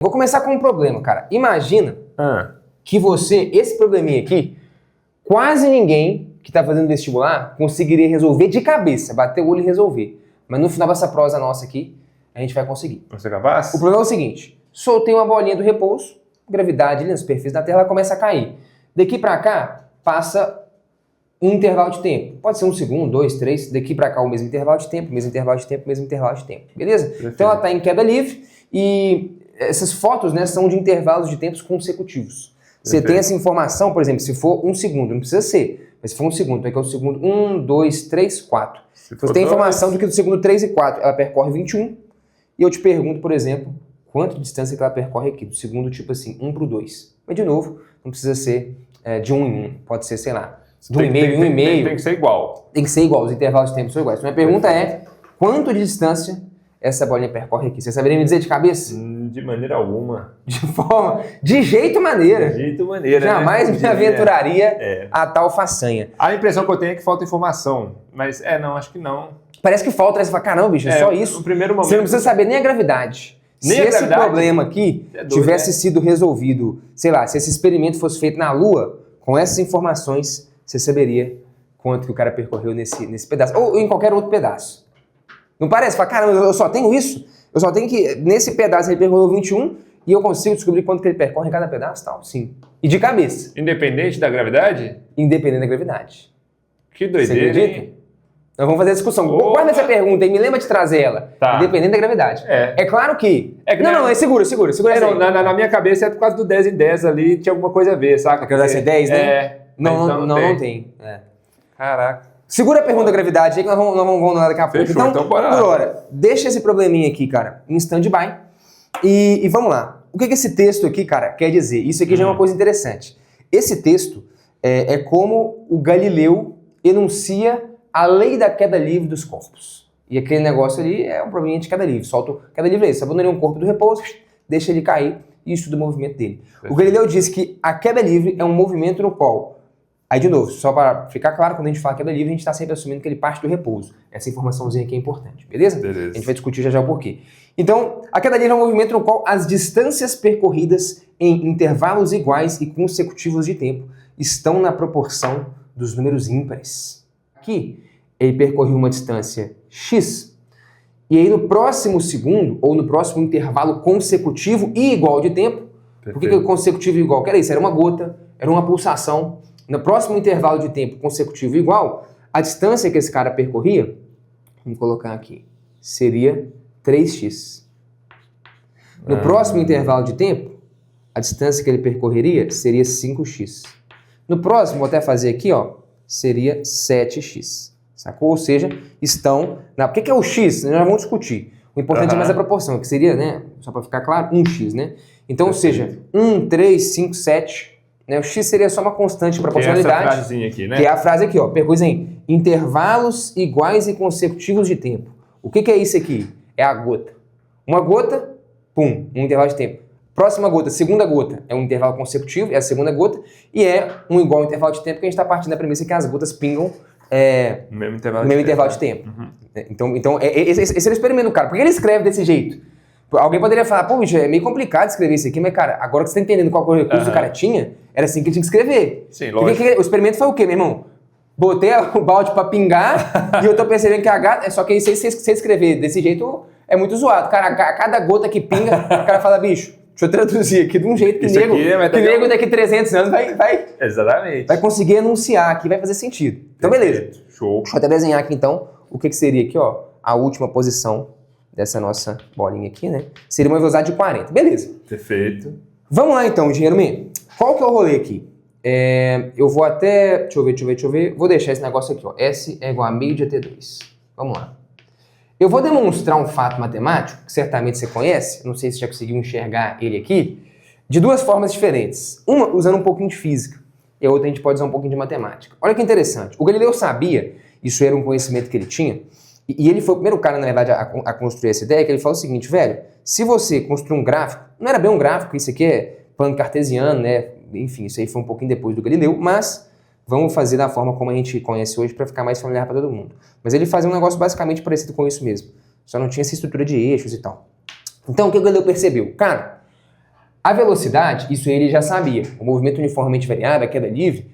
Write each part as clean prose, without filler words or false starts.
Vou começar com um problema, cara. Imagina que esse probleminha aqui, quase ninguém que tá fazendo vestibular conseguiria resolver de cabeça, bater o olho e resolver. Mas no final dessa prosa nossa aqui, a gente vai conseguir. Você é capaz? O problema é o seguinte, soltei uma bolinha do repouso, gravidade ali na superfície da Terra, ela começa a cair. Daqui pra cá, passa um intervalo de tempo. Pode ser 1 segundo, 2, 3, daqui pra cá o mesmo intervalo de tempo, mesmo intervalo de tempo, mesmo intervalo de tempo. Beleza? Perfeito. Então ela tá em queda livre e essas fotos, né, são de intervalos de tempos consecutivos. Você Perfeito. tem essa informação, por exemplo, se for 1 segundo, não precisa ser, mas se for 1 segundo, então aqui é o segundo 1, 2, 3, 4. Você tem informação do que do segundo 3 e 4 ela percorre 21, e eu te pergunto, por exemplo, quanto de distância que ela percorre aqui, do segundo tipo assim, 1 pro 2. Mas de novo, não precisa ser de 1 em 1, pode ser, sei lá, de 1,5 em 1,5. Tem que ser igual. Tem que ser igual, os intervalos de tempo são iguais. Minha pergunta é, quanto de distância essa bolinha percorre aqui? Você saberia me dizer de cabeça? De maneira alguma. De jeito maneira. De jeito maneira, Jamais né? me aventuraria a tal façanha. A impressão que eu tenho é que falta informação. Mas, não, acho que não. Parece que falta, né? Você fala, caramba, bicho, é só isso. No primeiro momento. Você não precisa saber nem a gravidade. Nem se a esse gravidade? problema aqui Doido, tivesse sido resolvido, sei lá, se esse experimento fosse feito na Lua, com essas informações, você saberia quanto que o cara percorreu nesse pedaço. Ou em qualquer outro pedaço. Não parece? Fala, caramba, eu só tenho isso? Eu só tenho que, nesse pedaço ele percorreu 21 e eu consigo descobrir quanto que ele percorre em cada pedaço? Tal, sim. E de cabeça. Independente da gravidade? Independente da gravidade. Que Você doideira, acredita? hein? Nós vamos fazer a discussão. Opa! Guarda essa pergunta e me lembra de trazer ela. Tá. Independente da gravidade. É. É claro que... Não, não, segura essa aí. Na minha cabeça é por causa do 10 em 10 ali, tinha alguma coisa a ver, saca? Aquela ser 10, né? Não, Não tem. Caraca. Segura a pergunta da gravidade aí que nós vamos lá daqui a pouco. Fechou, então bora lá. Por hora, deixa esse probleminha aqui, cara, em stand-by. E vamos lá. O que esse texto aqui, cara, quer dizer? Isso aqui já é uma coisa interessante. Esse texto é como o Galileu enuncia a lei da queda livre dos corpos. E aquele negócio ali é um probleminha de queda livre. Solta queda livre é isso. Abandonei um corpo do repouso, deixa ele cair e estuda o movimento dele. Perfeito. O Galileu diz que a queda livre é um movimento no qual... Aí, de novo, só para ficar claro, quando a gente fala queda livre, a gente está sempre assumindo que ele parte do repouso. Essa informaçãozinha aqui é importante, beleza? Beleza. A gente vai discutir já o porquê. Então, a queda livre é um movimento no qual as distâncias percorridas em intervalos iguais e consecutivos de tempo estão na proporção dos números ímpares. Aqui, ele percorreu uma distância x, e aí no próximo segundo, ou no próximo intervalo consecutivo e igual de tempo, por que consecutivo e igual? Que era isso, era uma gota, era uma pulsação. No próximo intervalo de tempo consecutivo igual, a distância que esse cara percorria, vamos colocar aqui, seria 3x. No próximo intervalo de tempo, a distância que ele percorreria seria 5x. No próximo, vou até fazer aqui, ó, seria 7x. Sacou? Ou seja, estão... O que é o x? Nós já vamos discutir. O importante é mais a proporção, que seria, né, só para ficar claro, 1x, né? Então, ou seja, 1, 3, 5, 7... Né? O x seria só uma constante de proporcionalidade. Que é essa frasezinha aqui, né? Que é a frase aqui, ó. Percurso em intervalos iguais e consecutivos de tempo. O que é isso aqui? É a gota. Uma gota, pum, um intervalo de tempo. Próxima gota, segunda gota, é um intervalo consecutivo, é a segunda gota, e é um igual intervalo de tempo, que a gente está partindo da premissa que as gotas pingam no mesmo intervalo de tempo. Uhum. Então esse é o experimento do cara. Por que ele escreve desse jeito? Alguém poderia falar, pô, bicho, é meio complicado escrever isso aqui, mas, cara, agora que você tá entendendo qual o recurso o cara tinha, era assim que ele tinha que escrever. Sim, lógico. O experimento foi o quê, meu irmão? Botei o balde pra pingar e eu tô percebendo que a gata... Só que se você escrever desse jeito, é muito zoado. Cara, a cada gota que pinga, o cara fala, bicho, deixa eu traduzir aqui de um jeito que nego daqui 300 anos Exatamente. vai conseguir enunciar aqui, vai fazer sentido. Então, beleza. Show. Deixa eu até desenhar aqui, então, o que seria aqui, ó, a última posição dessa nossa bolinha aqui, né? Seria uma velocidade de 40. Beleza. Perfeito. Vamos lá, então, engenheiro Man. Qual que é o rolê aqui? Eu vou até... Deixa eu ver. Vou deixar esse negócio aqui, ó. S é igual a meio de AT2. Vamos lá. Eu vou demonstrar um fato matemático, que certamente você conhece, não sei se você já conseguiu enxergar ele aqui, de duas formas diferentes. Uma usando um pouquinho de física, e a outra a gente pode usar um pouquinho de matemática. Olha que interessante. O Galileu sabia, isso era um conhecimento que ele tinha, e ele foi o primeiro cara, na verdade, a construir essa ideia, que ele falou o seguinte, velho, se você construir um gráfico, não era bem um gráfico, isso aqui é plano cartesiano, né? Enfim, isso aí foi um pouquinho depois do Galileu, mas vamos fazer da forma como a gente conhece hoje para ficar mais familiar para todo mundo. Mas ele fazia um negócio basicamente parecido com isso mesmo, só não tinha essa estrutura de eixos e tal. Então, o que o Galileu percebeu? Cara, A velocidade, isso ele já sabia. O movimento uniformemente variável, a queda livre,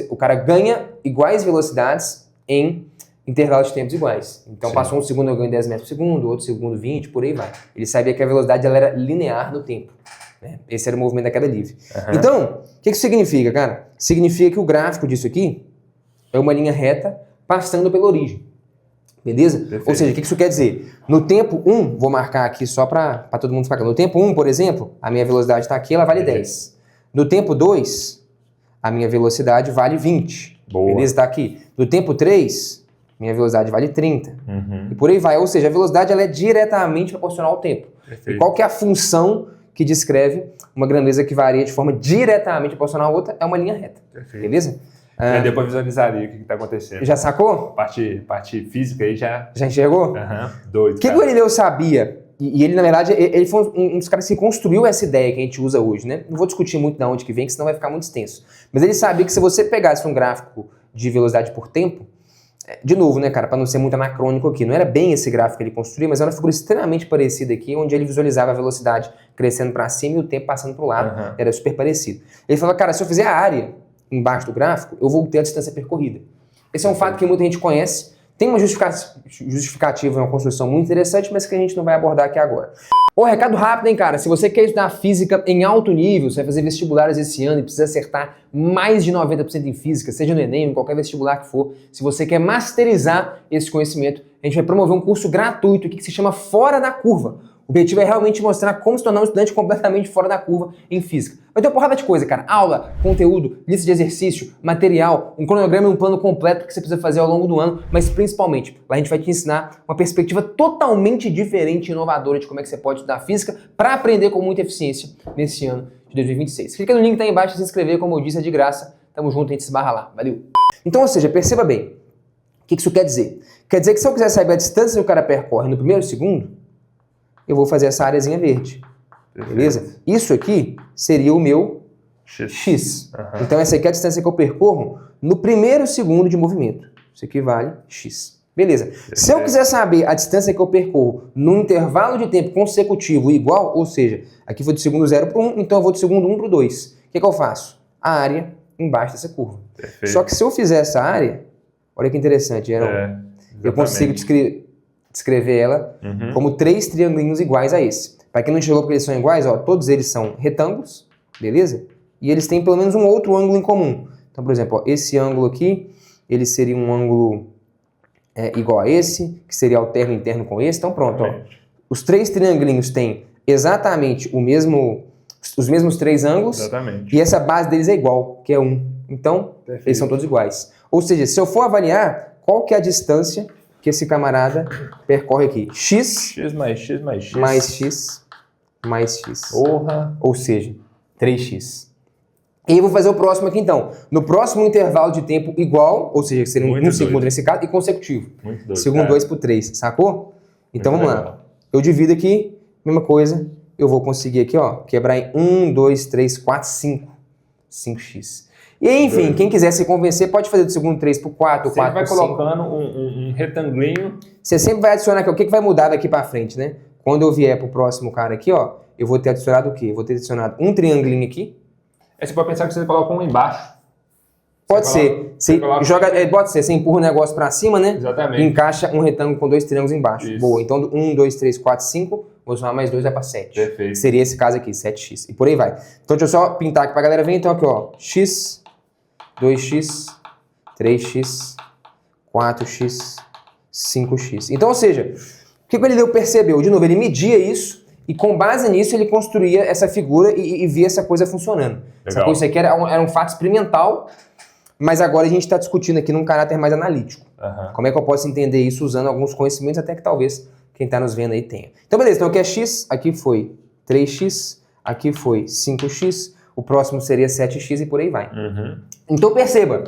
o cara ganha iguais velocidades em intervalos de tempos iguais. Então, Sim. passou um segundo, eu ganho 10 metros por segundo, outro segundo 20, por aí vai. Ele sabia que a velocidade ela era linear no tempo. Né? Esse era o movimento da queda livre. Então, o que isso significa, cara? Significa que o gráfico disso aqui é uma linha reta passando pela origem. Beleza? Perfeito. Ou seja, o que isso quer dizer? No tempo 1, vou marcar aqui só para todo mundo ficar claro. No tempo 1, por exemplo, a minha velocidade está aqui, ela vale 10. No tempo 2, a minha velocidade vale 20. Boa. Beleza? Está aqui. No tempo 3, minha velocidade vale 30. Uhum. E por aí vai. Ou seja, a velocidade ela é diretamente proporcional ao tempo. Perfeito. E qual que é a função que descreve uma grandeza que varia de forma diretamente proporcional à outra? É uma linha reta. Perfeito. Beleza? Aí depois visualizaria o que está acontecendo. Já sacou? Parte física aí já... Já enxergou? Doido. O que o Galileu sabia? E ele, na verdade, ele foi um dos caras que construiu essa ideia que a gente usa hoje, né? Não vou discutir muito de onde que vem, que senão vai ficar muito extenso. Mas ele sabia que se você pegasse um gráfico de velocidade por tempo, de novo, né, cara, para não ser muito anacrônico aqui, não era bem esse gráfico que ele construía, mas era uma figura extremamente parecida aqui, onde ele visualizava a velocidade crescendo para cima e o tempo passando para o lado. Era super parecido. Ele falou, cara, se eu fizer a área embaixo do gráfico, eu vou ter a distância percorrida. Esse é um fato que muita gente conhece, tem uma justificativa, uma construção muito interessante, mas que a gente não vai abordar aqui agora. Recado rápido, hein, cara? Se você quer estudar física em alto nível, você vai fazer vestibulares esse ano e precisa acertar mais de 90% em física, seja no Enem, em qualquer vestibular que for, se você quer masterizar esse conhecimento, a gente vai promover um curso gratuito aqui que se chama Fora da Curva. O objetivo é realmente mostrar como se tornar um estudante completamente fora da curva em física. Vai ter uma porrada de coisa, cara. Aula, conteúdo, lista de exercício, material, um cronograma e um plano completo que você precisa fazer ao longo do ano, mas principalmente, lá a gente vai te ensinar uma perspectiva totalmente diferente e inovadora de como é que você pode estudar física para aprender com muita eficiência nesse ano de 2026. Clica no link que tá aí embaixo e se inscrever, como eu disse, é de graça. Tamo junto, a gente se esbarra lá. Valeu! Então, ou seja, perceba bem, o que isso quer dizer? Quer dizer que se eu quiser saber a distância que o cara percorre no primeiro segundo, eu vou fazer essa áreazinha verde. Perfeito. Beleza? Isso aqui seria o meu X. Então essa aqui é a distância que eu percorro no primeiro segundo de movimento. Isso aqui vale X. Beleza. Se eu quiser saber a distância que eu percorro num intervalo de tempo consecutivo igual, ou seja, aqui vou de segundo 0 para 1, então eu vou de segundo 1 para o 2. O que eu faço? A área embaixo dessa curva. Perfeito. Só que se eu fizer essa área, olha que interessante, eu consigo descrever ela como 3 triangulinhos iguais a esse. Para quem não enxergou porque eles são iguais, ó, todos eles são retângulos, beleza? E eles têm pelo menos um outro ângulo em comum. Então, por exemplo, ó, esse ângulo aqui, ele seria um ângulo igual a esse, que seria alterno interno com esse. Então pronto, ó. Os 3 triangulinhos têm exatamente os mesmos 3 ângulos. Exatamente. E essa base deles é igual, que é 1. Então, eles são todos iguais. Ou seja, se eu for avaliar qual que é a distância que esse camarada percorre aqui. X mais X mais X. Mais X mais X. Porra. Ou seja, 3x. E eu vou fazer o próximo aqui então. No próximo intervalo de tempo igual, ou seja, que seria um segundo nesse caso, e consecutivo. Muito doido. Segundo 2 por 3, sacou? Então Muito vamos lá. Eu divido aqui, mesma coisa, eu vou conseguir aqui, ó, quebrar em 1, 2, 3, 4, 5. 5x. E aí, enfim, quem quiser se convencer pode fazer do segundo 3 por 4, 4 por 5. Você vai colocando um retanglinho. Você sempre vai adicionar aqui, o que vai mudar daqui pra frente, né? Quando eu vier pro próximo cara aqui, ó, eu vou ter adicionado o quê? Eu vou ter adicionado um triangulinho aqui. Aí você pode pensar que você coloca um embaixo. Pode ser. Você joga, pode ser, você empurra o negócio pra cima, né? Exatamente. E encaixa um retângulo com 2 triângulos embaixo. Isso. Boa. Então, 1, 2, 3, 4, 5. Vou somar mais 2, vai pra 7. Perfeito. Seria esse caso aqui, 7x. E por aí vai. Então, deixa eu só pintar aqui pra galera ver. Então, aqui, ó. X, 2x, 3x, 4x, 5x. Então, ou seja, o que o Galileu percebeu? De novo, ele media isso e com base nisso ele construía essa figura e via essa coisa funcionando. Legal. Isso aqui era um fato experimental, mas agora a gente está discutindo aqui num caráter mais analítico. Como é que eu posso entender isso usando alguns conhecimentos até que talvez quem está nos vendo aí tenha. Então, beleza. Então, aqui é x, aqui foi 3x, aqui foi 5x, o próximo seria 7x e por aí vai. Então, perceba,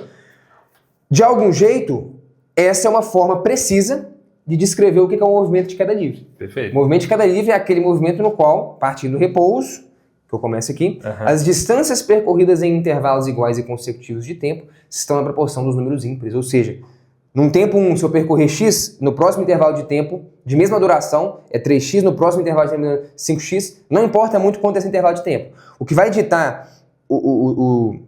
de algum jeito, essa é uma forma precisa de descrever o que é um movimento de queda livre. Perfeito. O movimento de queda livre é aquele movimento no qual, partindo do repouso, que eu começo aqui, as distâncias percorridas em intervalos iguais e consecutivos de tempo estão na proporção dos números ímpares, ou seja, Num tempo 1, se eu percorrer x, no próximo intervalo de tempo, de mesma duração, é 3x, no próximo intervalo de tempo é 5x, não importa muito quanto é esse intervalo de tempo. O que vai ditar, o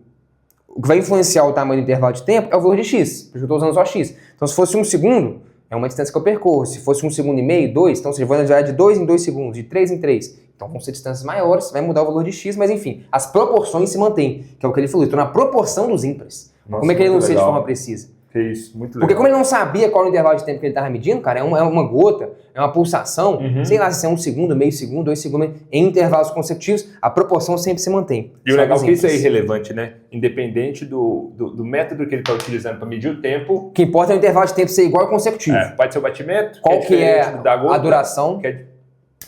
que vai influenciar o tamanho do intervalo de tempo é o valor de x, porque eu estou usando só x. Então se fosse 1 segundo, é uma distância que eu percorro. Se fosse 1 segundo e meio, 2, então, ou seja, eu vou analisar de 2 em 2 segundos, de 3 em 3. Então vão ser distâncias maiores, vai mudar o valor de x, mas enfim, as proporções se mantêm, que é o que ele falou, estou na proporção dos ímpares. Nossa, como é que ele não sei de legal. forma precisa? Que isso, muito legal. Porque como ele não sabia qual era o intervalo de tempo que ele estava medindo, cara, é uma gota, é uma pulsação, sei lá se é 1 segundo, meio segundo, 2 segundos, em intervalos consecutivos, a proporção sempre se mantém. E o legal é que isso é irrelevante, né? Independente do método que ele está utilizando para medir o tempo. O que importa é o intervalo de tempo ser igual e consecutivo. Pode ser o batimento, qual que é da gota, a duração, que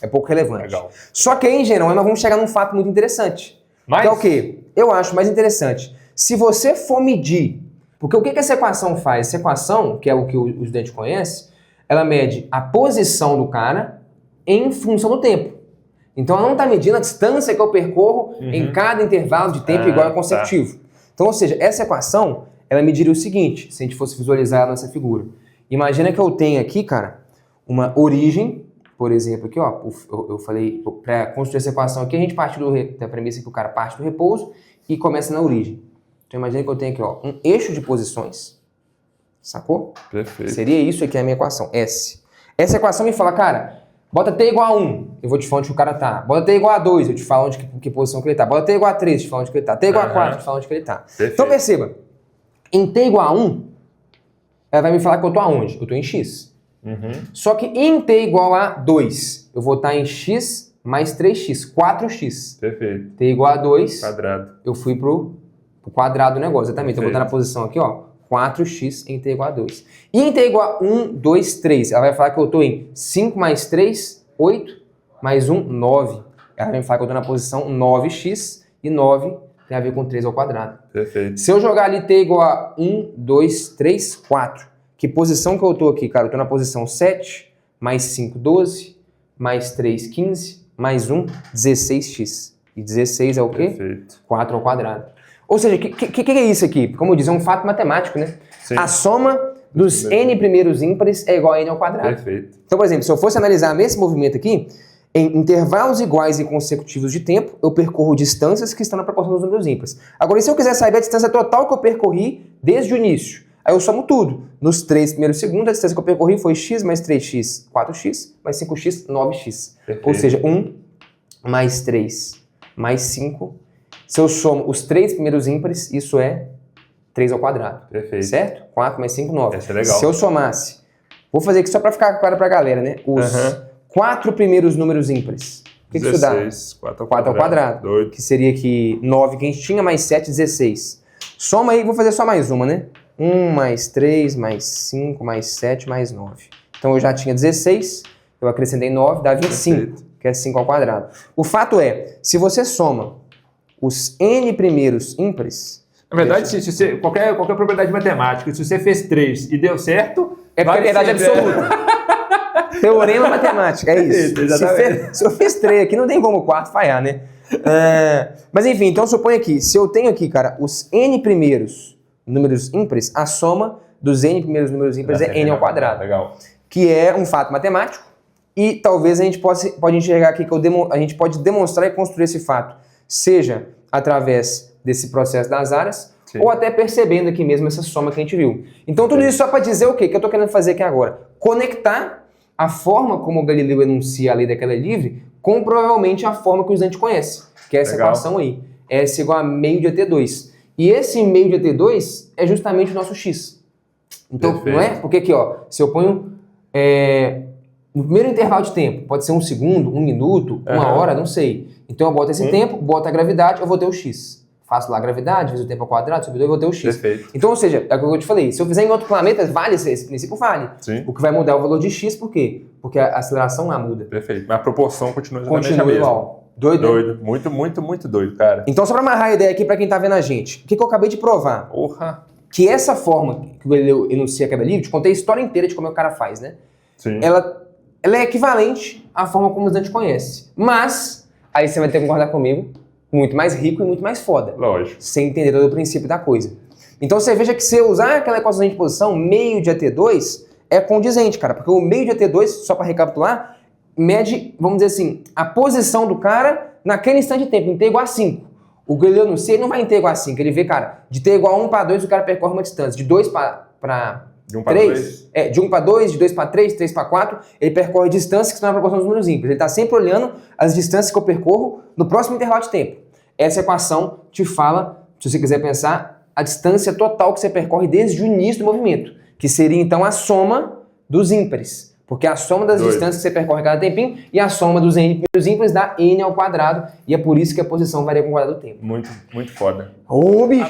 é pouco relevante. Legal. Só que aí, em geral, nós vamos chegar num fato muito interessante. Mas... Que é o quê? Eu acho mais interessante. Se você for medir... Porque o que essa equação faz? Essa equação, que é o que o estudante conhece, ela mede a posição do cara em função do tempo. Então ela não está medindo a distância que eu percorro em cada intervalo de tempo igual e consecutivo. Então, ou seja, essa equação, ela mediria o seguinte, se a gente fosse visualizar nessa figura. Imagina que eu tenho aqui, cara, uma origem, por exemplo, aqui, ó, eu falei, para construir essa equação aqui, a gente parte da premissa que o cara parte do repouso e começa na origem. Então imagina que eu tenho aqui, ó, um eixo de posições, sacou? Perfeito. Seria isso aqui a minha equação, S. Essa equação me fala, cara, bota T igual a 1, eu vou te falar onde o cara tá. Bota T igual a 2, eu te falo onde que posição que ele tá. Bota T igual a 3, eu te falo onde que ele tá. T igual a 4, eu te falo onde que ele tá. Perfeito. Então perceba, em T igual a 1, ela vai me falar que eu tô aonde? Eu tô em X. Só que em T igual a 2, eu vou estar em X mais 3X, 4X. Perfeito. T igual a 2, Quadrado. eu fui pro quadrado do negócio, exatamente. Então eu vou estar Perfeito. na posição aqui, ó, 4x em t igual a 2. E em t igual a 1, 2, 3, ela vai falar que eu estou em 5 mais 3, 8, mais 1, 9. Ela vai falar que eu estou na posição 9x, e 9 tem a ver com 3 ao quadrado. Perfeito. Se eu jogar ali t igual a 1, 2, 3, 4, que posição que eu estou aqui, cara? Eu estou na posição 7, mais 5, 12, mais 3, 15, mais 1, 16x. E 16 é o quê? Perfeito. 4 ao quadrado. Ou seja, o que é isso aqui? Como eu disse, é um fato matemático, né? Sim. A soma dos n primeiros ímpares é igual a n ao quadrado. Perfeito. Então, por exemplo, se eu fosse analisar nesse movimento aqui, em intervalos iguais e consecutivos de tempo, eu percorro distâncias que estão na proporção dos números ímpares. Agora, e se eu quiser saber a distância total que eu percorri desde o início? Aí eu somo tudo. Nos 3 primeiros segundos, a distância que eu percorri foi x mais 3x, 4x, mais 5x, 9x. Perfeito. Ou seja, 1 mais 3 mais 5. Se eu somo os 3 primeiros ímpares, isso é 3 ao quadrado. Perfeito. Certo? 4 mais 5, 9. Essa é legal. Se eu somasse, vou fazer aqui só para ficar claro para a galera, né? Os 4 primeiros números ímpares. O que isso dá? 16, 4 ao quadrado. Doido. Que seria aqui 9 que a gente tinha, mais 7, 16. Soma aí, vou fazer só mais uma, né? 1 mais 3, mais 5, mais 7, mais 9. Então eu já tinha 16, eu acrescentei 9, dá 25, Perfeito. que é 5 ao quadrado. O fato é, se você soma os n primeiros ímpares... Na verdade, se você, qualquer propriedade matemática, se você fez 3 e deu certo... É porque é verdade absoluta. Teorema matemático, é isso. Exatamente. Se eu fiz 3 aqui, não tem como o quarto falhar, né? Mas enfim, então suponha aqui, se eu tenho aqui, cara, os n primeiros números ímpares, a soma dos n primeiros números ímpares é n ao quadrado. Legal. Que é um fato matemático, e talvez a gente pode enxergar aqui que a gente pode demonstrar e construir esse fato, seja através desse processo das áreas, Sim. ou até percebendo aqui mesmo essa soma que a gente viu. Então tudo isso só para dizer o quê? Que eu estou querendo fazer aqui agora? Conectar a forma como o Galileu enuncia a lei da queda livre com provavelmente a forma que o estudante conhece, que é essa Legal. equação aí. S igual a meio de AT2. E esse meio de AT2 é justamente o nosso X. Então, Perfeito. não é? Porque aqui, ó, se eu ponho no primeiro intervalo de tempo, pode ser 1 segundo, 1 minuto, 1 hora, não sei. Então eu boto esse tempo, boto a gravidade, eu vou ter o X. Faço lá a gravidade, vezes o tempo ao quadrado, sobre 2, eu vou ter o X. Perfeito. Então, ou seja, é o que eu te falei, se eu fizer em outro planeta, vale esse princípio? Vale. Sim. O que vai mudar é o valor de X, por quê? Porque a aceleração lá muda. Perfeito. Mas a proporção continua exatamente a Continua mesma. igual. Doido, né? Doido. Muito, muito, muito doido, cara. Então, só para amarrar a ideia aqui para quem tá vendo a gente, o que eu acabei de provar? Porra. Que essa forma que o Galileu enuncia a queda livre, te contei a história inteira de como o cara faz, né? Sim. Ela é equivalente à forma como o estudante conhece. Mas, aí você vai ter que concordar comigo, muito mais rico e muito mais foda. Lógico. Sem entender todo o princípio da coisa. Então você veja que se usar aquela equação de posição, meio de AT2, é condizente, cara, porque o meio de AT2, só para recapitular, mede, vamos dizer assim, a posição do cara naquele instante de tempo, em t igual a 5. O Galileano C não vai em t igual a 5, ele vê, cara, de t igual a 1 para 2 o cara percorre uma distância, de 2 para De 1 para 3, de 1 para 2, de 2 para 3, 3 para 4, ele percorre distâncias que estão na proporção dos números ímpares. Ele está sempre olhando as distâncias que eu percorro no próximo intervalo de tempo. Essa equação te fala, se você quiser pensar, a distância total que você percorre desde o início do movimento, que seria então a soma dos ímpares. Porque é a soma das distâncias que você percorre a cada tempinho e a soma dos n primeiros ímpares dá n ao quadrado, e é por isso que a posição varia com o quadrado do tempo. Muito, muito foda. Ô, bicho!